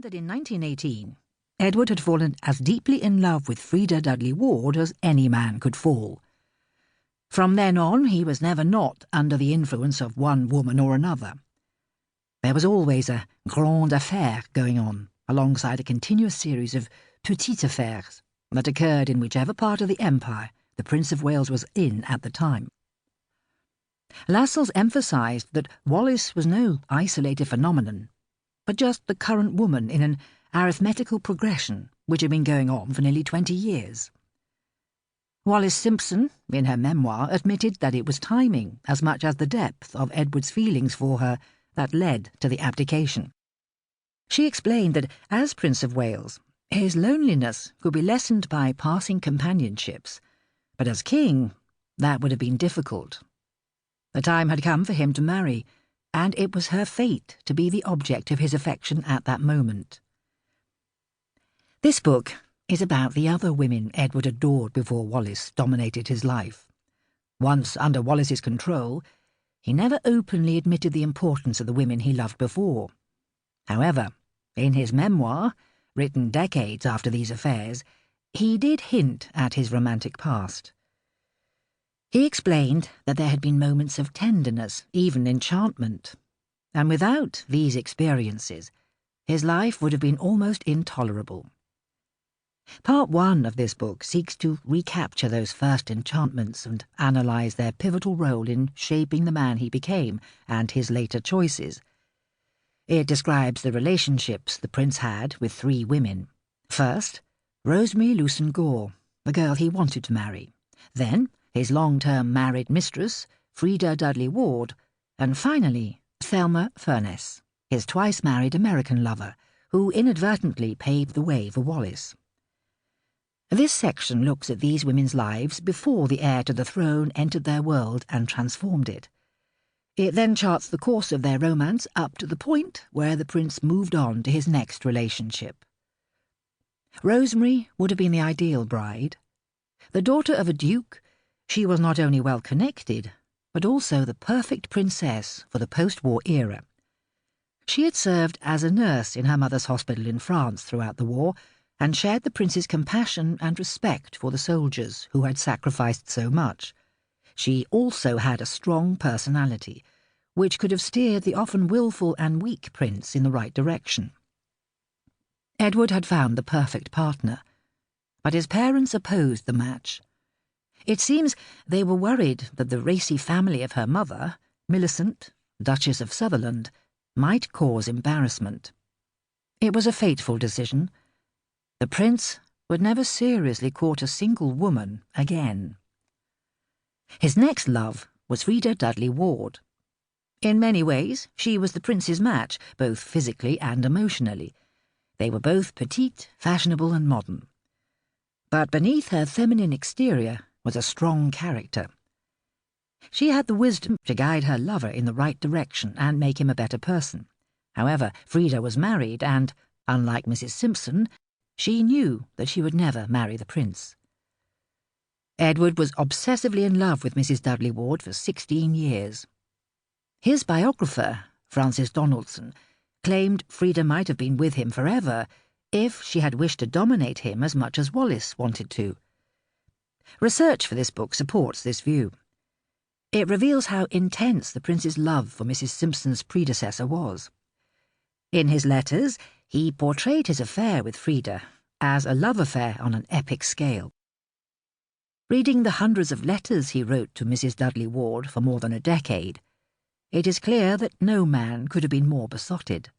that in 1918, Edward had fallen as deeply in love with Freda Dudley Ward as any man could fall. From then on, he was never not under the influence of one woman or another. There was always a grande affaire going on, alongside a continuous series of petites affaires that occurred in whichever part of the empire the Prince of Wales was in at the time. Lascelles emphasised that Wallis was no isolated phenomenon, but just the current woman in an arithmetical progression which had been going on for nearly 20 years. Wallis Simpson, in her memoir, admitted that it was timing as much as the depth of Edward's feelings for her that led to the abdication. She explained that as Prince of Wales, his loneliness could be lessened by passing companionships, but as king, that would have been difficult. The time had come for him to marry, and it was her fate to be the object of his affection at that moment. This book is about the other women Edward adored before Wallis dominated his life. Once under Wallis's control, he never openly admitted the importance of the women he loved before. However, in his memoir, written decades after these affairs, he did hint at his romantic past. He explained that there had been moments of tenderness, even enchantment, and without these experiences, his life would have been almost intolerable. Part 1 of this book seeks to recapture those first enchantments and analyse their pivotal role in shaping the man he became and his later choices. It describes the relationships the prince had with 3 women. First, Rosemary Leveson Gower, the girl he wanted to marry. Then, his long-term married mistress, Freda Dudley Ward, and finally, Thelma Furness, his twice-married American lover, who inadvertently paved the way for Wallis. This section looks at these women's lives before the heir to the throne entered their world and transformed it. It then charts the course of their romance up to the point where the prince moved on to his next relationship. Rosemary would have been the ideal bride. The daughter of a duke, she was not only well-connected, but also the perfect princess for the post-war era. She had served as a nurse in her mother's hospital in France throughout the war, and shared the prince's compassion and respect for the soldiers who had sacrificed so much. She also had a strong personality, which could have steered the often willful and weak prince in the right direction. Edward had found the perfect partner, but his parents opposed the match. It seems they were worried that the racy family of her mother, Millicent, Duchess of Sutherland, might cause embarrassment. It was a fateful decision. The prince would never seriously court a single woman again. His next love was Freda Dudley Ward. In many ways, she was the prince's match, both physically and emotionally. They were both petite, fashionable and modern. But beneath her feminine exterior was a strong character. She had the wisdom to guide her lover in the right direction and make him a better person. However, Freda was married and, unlike Mrs. Simpson, she knew that she would never marry the prince. Edward was obsessively in love with Mrs. Dudley Ward for 16 years. His biographer, Francis Donaldson, claimed Freda might have been with him forever if she had wished to dominate him as much as Wallis wanted to. Research for this book supports this view. It reveals how intense the prince's love for Mrs. Simpson's predecessor was. In his letters, he portrayed his affair with Freda as a love affair on an epic scale. Reading the hundreds of letters he wrote to Mrs. Dudley Ward for more than a decade, it is clear that no man could have been more besotted.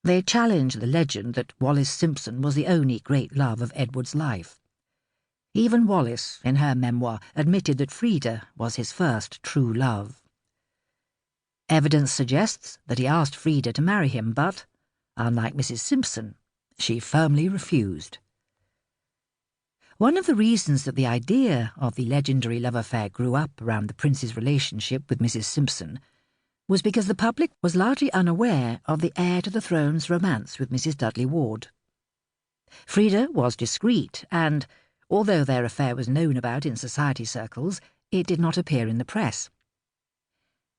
They challenge the legend that Wallis Simpson was the only great love of Edward's life. Even Wallis, in her memoir, admitted that Freda was his first true love. Evidence suggests that he asked Freda to marry him, but, unlike Mrs. Simpson, she firmly refused. One of the reasons that the idea of the legendary love affair grew up around the prince's relationship with Mrs. Simpson was because the public was largely unaware of the heir to the throne's romance with Mrs. Dudley Ward. Freda was discreet and, although their affair was known about in society circles, it did not appear in the press.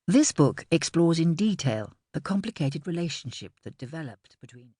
This book explores in detail the complicated relationship that developed between